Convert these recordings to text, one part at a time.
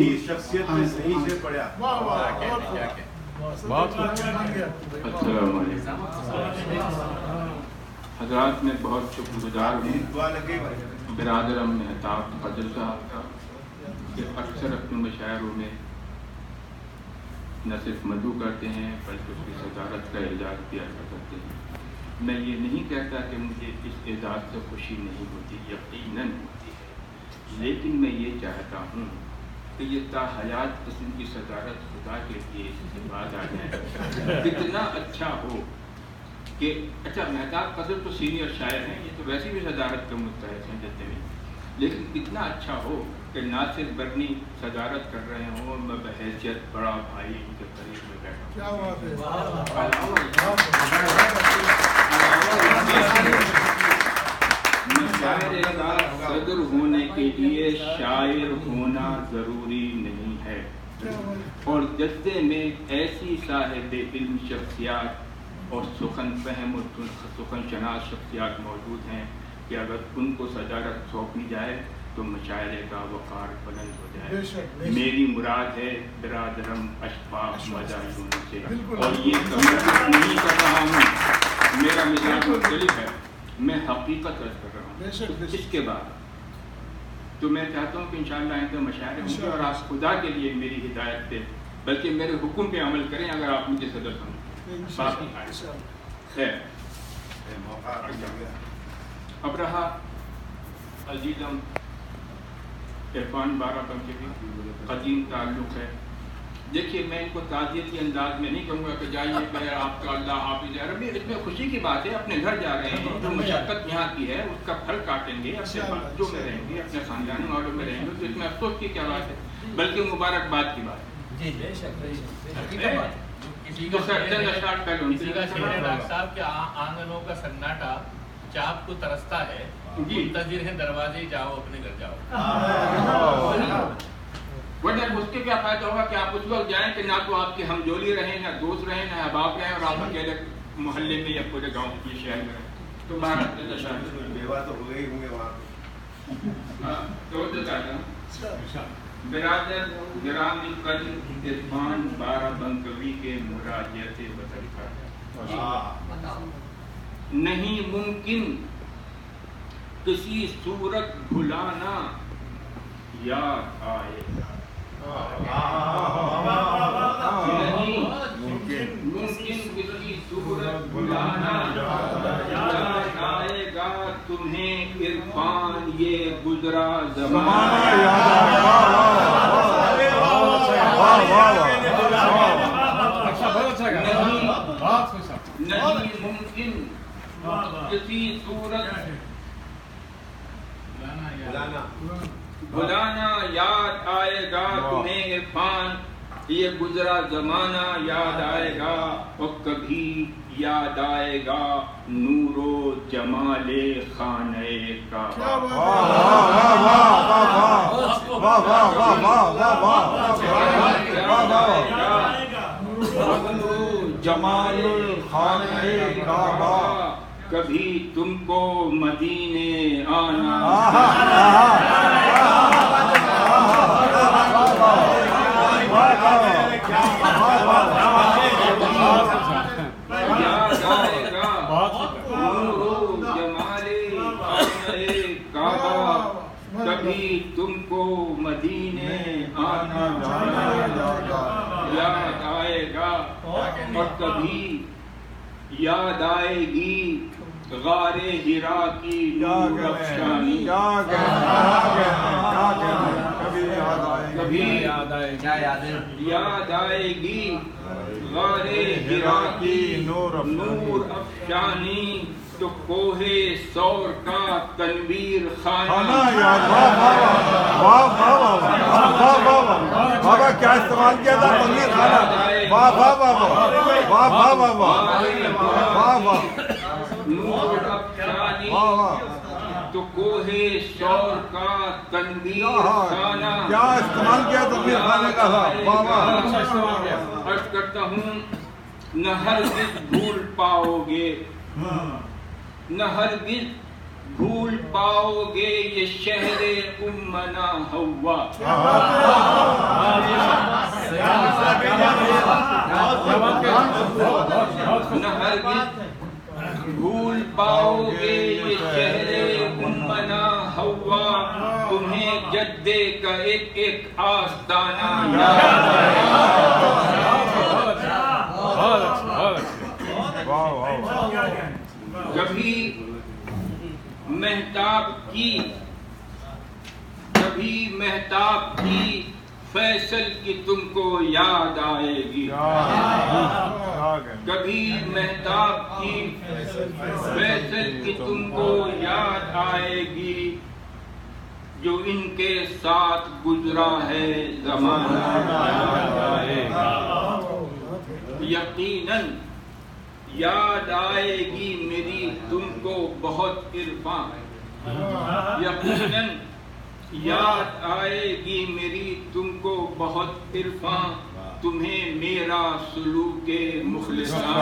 صحیح شخصیت میں صحیح سے پڑھا. السلام علیکم حضرات. میں بہت شکر گزار ہوں برادرم مہتاب فضل صاحب کا کہ اکثر اپنے مشاعروں میں نہ صرف مدعو کرتے ہیں بلکہ اس کی صدارت کا اعزاز بھی عطا کرتے ہیں. میں یہ نہیں کہتا کہ مجھے اس اعزاز سے خوشی نہیں ہوتی، یقیناً ہوتی ہے، لیکن میں یہ چاہتا ہوں کہ یہ تاحیات قسم کی صدارت خدا کے لیے اس کے بعد آ جائے. کتنا اچھا ہو کہ اچھا مہتاب فضل تو سینئر شاعر ہیں، یہ تو ویسے بھی صدارت کا مستحق ہیں جتنے میں، لیکن کتنا اچھا ہو کہ ناصر برنی صدارت کر رہے ہوں، میں بحیثیت بڑا بھائی ان کے قریب میں بیٹھا صدر ہونے کے لیے شاعر ہونا ضروری نہیں ہے، اور جلسے میں ایسی صاحب علم شخصیات اور سخن فہم اور سخن شناس شخصیات موجود ہیں کہ اگر ان کو صدارت سونپی جائے تو مشاعرے کا وقار بلند ہو جائے. میری مراد ہے برادرم اشفاق مجاہدوں سے، اور یہ نہیں کر رہا ہوں، میرا مزاج مختلف ہے، میں حقیقت عرض کر رہا ہوں. اس کے بعد تو میں چاہتا ہوں کہ انشاءاللہ آئندہ مشاعرے ہوں گے، اور آپ خدا کے لیے میری ہدایت پہ بلکہ میرے حکم پہ عمل کریں اگر آپ مجھے صدر سمجھیں. باقی خیر. اب رہا عزیزم عرفان بارہ بنکے بھی قدیم تعلق ہے. دیکھیے میں ان کو تعزیتی انداز میں نہیں کہوں گا کہ جائیے میں آپ کا اللہ حافظ ہے ربی، اس میں خوشی کی بات ہے، اپنے گھر جا رہے ہیں، جو مشقت یہاں کی ہے اس کا پھل کاٹیں گے، اپنے بچوں میں رہیں گے، اپنے خاندان والوں میں رہیں گے، تو اس میں افسوس کی کیا بات ہے بلکہ مبارکباد کی بات ہے. صاحب کے آنگنوں کا سناٹا چاپ کو ترستا ہے، منتظر ہیں دروازے جاؤ اپنے گھر جاؤ. ورنہ اس کے کیا فائدہ ہوگا کہ آپ اس وقت جائیں کہ نہ تو آپ کے ہم جولی رہیں، نہ دوست رہیں، نہ احباب رہیں، اور آپ اکیلے محلے میں یا پورے گاؤں یا شہر میں رہیں. تو بیوہ تو ہو گئی ہوں گے وہاں. برادر گرامی قدر عرفان بارہ بنکوی کے مراجعت وطن کا نہیں ممکن کسی صورت بھلانا یاد آئے گا. نہیں ممکن کسی صورت بھلانا یاد آئے گا تمہیں عرفان یہ گزرا زمانہ نہیں ممکن کسی صورت بھلانا یاد آئے گا تمہیں عرفان یہ گزرا زمانہ یاد آئے گا، اور کبھی یاد آئے گا نور و جمال خانہ کعبہ. جمال خانہ کعبہ کبھی تم کو مدینے آنا. یاد آئے گا نور و جمال خانہ کعبہ کبھی تم کو مدینے آنا یاد آئے گا، اور کبھی یاد آئے گی غار ہرا کی نور افشانی. کبھی یاد آئے گی غار ہرا کی نور افشانی، تو کوہ سور کا تنویر خانہ. بابا کیا استعمال کیا تھا تنویر خانہ. واہ واہ واہ واہ واہ واہ واہ واہ. تو کوہ شور کا تنویر خانہ کیا استعمال کیا تنویر خانہ کا تھا. عرض کرتا ہوں نہ ہرگز بھول پاؤ گے، نہ ہرگز بھول پاؤ گے یہ شہر امنا ہوا. एक एक आस्ताना कभी मेहताब की फैसल की तुमको याद आएगी, कभी मेहताब की फैसल की तुमको याद आएगी, जो इनके साथ गुजरा है ज़माना यकीनन याद आएगी मेरी तुमको बहुत इरफान, यकीनन याद आएगी मेरी तुमको बहुत इरफान, तुम्हें मेरा सलूके मुखलिसाना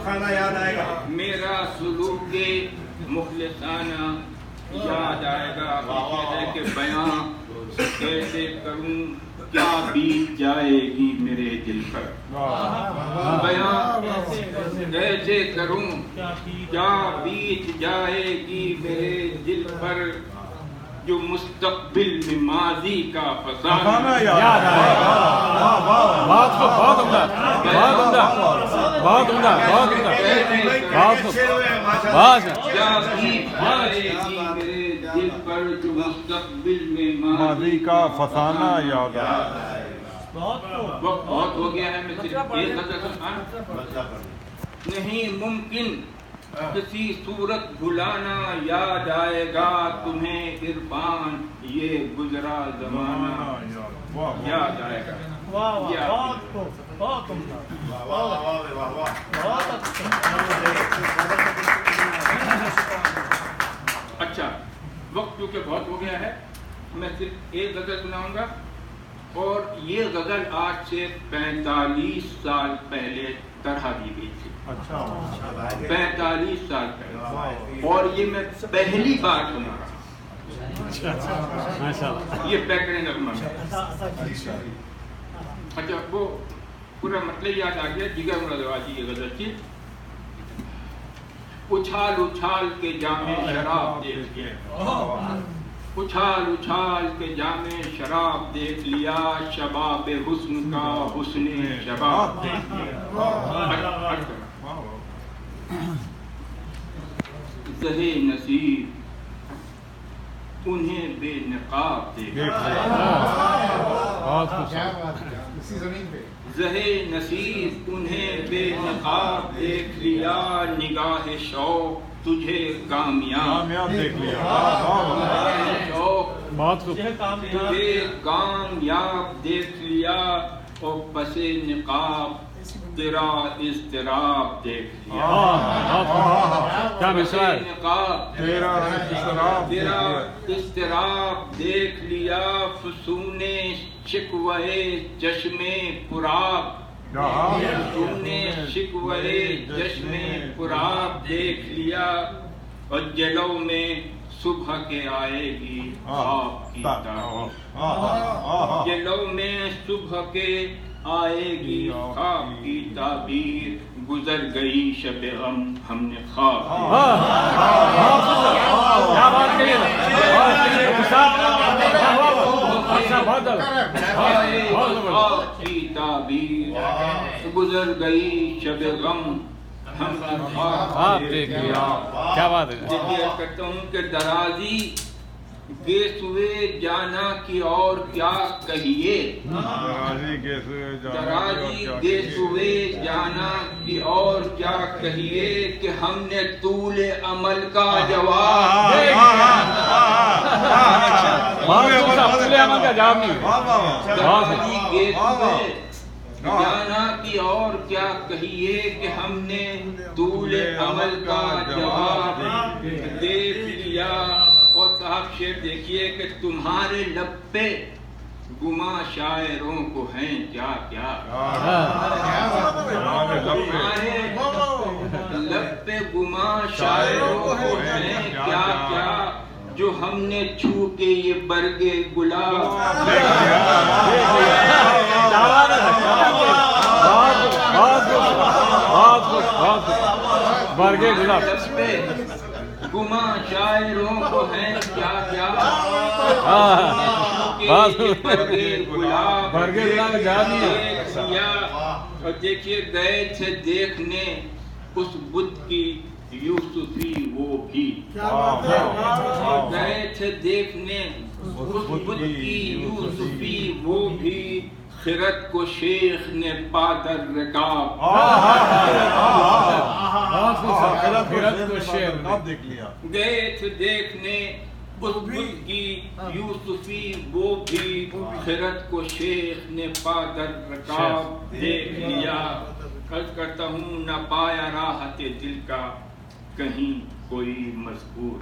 खाना याद आएगा, मेरा सलूके मुखलिसाना याद आएगा। है कि बयां कैसे करूं क्या बीत जाएगी मेरे दिल पर, बयां कैसे करूं क्या बीत जाएगी मेरे दिल पर, जो मुस्तकबिल में माजी का फसाना याद आएगा। बहुत उम्दा, बहुत उम्दा, बहुत उम्दा, बहुत उम्दा, क्या बीत जाएगी मेरे दिल पर, जो मुस्तकबिल में माजी का फसाना याद आएगा। बहुत हो गया है, मैं सिर्फ एक गज़ल नहीं मुमकिन किसी सूरत भुलाना, याद आएगा तुम्हें इरफान ये गुजरा जमाना याद आएगा। अच्छा, वक्त क्योंकि बहुत हो गया है, मैं सिर्फ एक गजल सुनाऊंगा, और ये गजल आज से 45 साल पहले तरह दी गई थी। अच्छा, 45 साल पहले, और ये मैं पहली बार सुना रहा, ये पैकरें नगमा में। अच्छा, वो पूरा मतलब याद आ गया, जिगर मुरादाबादी की गजल थी। उछाल उछाल के जामे शराब देख लिया, उछाल उछाल के जामे शराब देख लिया, शबाब हुस्न का हुस्ने शबाब देख लिया। ज़हे नसीब उन्हें बेनकाब देख लिया, ज़हे नसीब उन्हें बेनकाब देख लिया, निगाह शौक तुझे कामयाब देख लिया, शौक तुझे कामयाब देख लिया, और पसे निकाब तेरा इज़्तिराब देख लिया, निकाब तेरा इज़्तिराब देख लिया, फसूने शिकवे चश्मे पुराब, फसूने शिकवे चश्मे पुराब देख लिया, और जलो में सुबह के आएगी आपकी तारीफ, जलो में सुबह के आएगी आपकी ताबीर, गुजर गई शब गम हमने ख्वाब, आपकी ताबीर, गुजर गई शब गम हमने ख्वाब देख लिया। क्या बात है। देखिए कहता हूँ कि दराजी गेसुए जाना की और क्या कहिए, दराजी गेसुए जाना की और क्या कहिए, कि हमने तूले अमल का जवाब दराजी गेसुए जाना की और क्या कहिए, कि हमने तूले अमल का जवाब देख लिया। और साहब शेर देखिए कि तुम्हारे लब पे गुमा शायरों को हैं क्या क्या, तुम्हारे लब पे गुमा शायरों को हैं क्या क्या, जो हमने छू के ये बरगे गुलाब बरगे गुलाब गुमा शायरों को है क्या क्या और देखिए गए थे देखने उस बुद्ध की यूसुफी वो भी गए थे देखने उस बुद्ध की यूसुफी वो भी खिरत को शेख ने पादर रकाब गए थे देखने उस बुद्ध की यूसुफी वो भी खिरत को शेख ने पादर रकाब देख लिया अर्ज करता हूँ न पाया राहते दिल का कहीं कोई मजबूर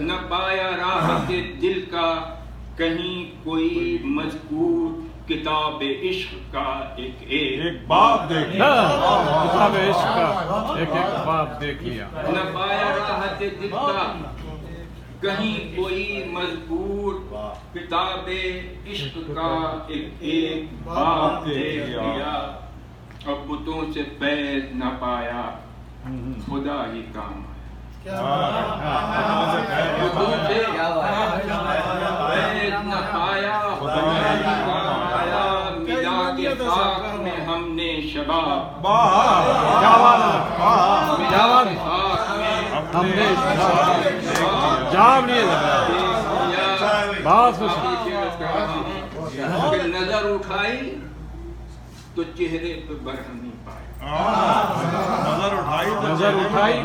न पाया राहते दिल का कहीं कोई मजबूर किताब इश्क का एक बाप देख लिया किताब इश्क का एक बाप देख लिया न पाया राहत दिल का कहीं कोई मजबूर किताब इश्क का एक बाप देख लिया अब बुतों से फैज न पाया खुदा ही काम बुतों से फैज न पाया खुदा ही काम मिला के खाक में हमने शबाब मिला के खाक में हमने जाम नहीं लगा बहुत नजर उठाई तो चेहरे पे बरहमी पाई नजर उठाई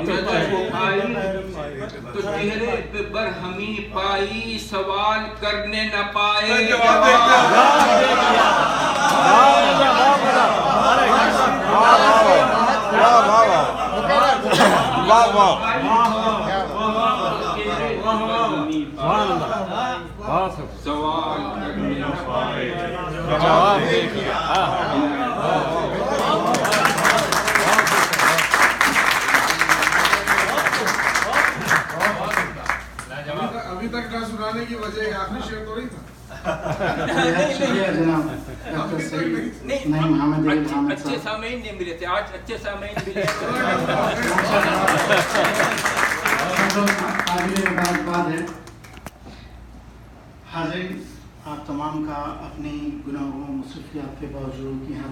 तो चेहरे पे बरहमी पाई सवाल करने न पाए सवाल करने न पाए जवाब देखिए अभी तक ना सुनाने की वजह आखिरी शेर तो नहीं था जनाब अच्छे सामीन नहीं मिले थे आज अच्छे सामीन मिले बात है हाज़िर आप तमाम का अपनी गुनाहों मुसीबत के बावजूद यहाँ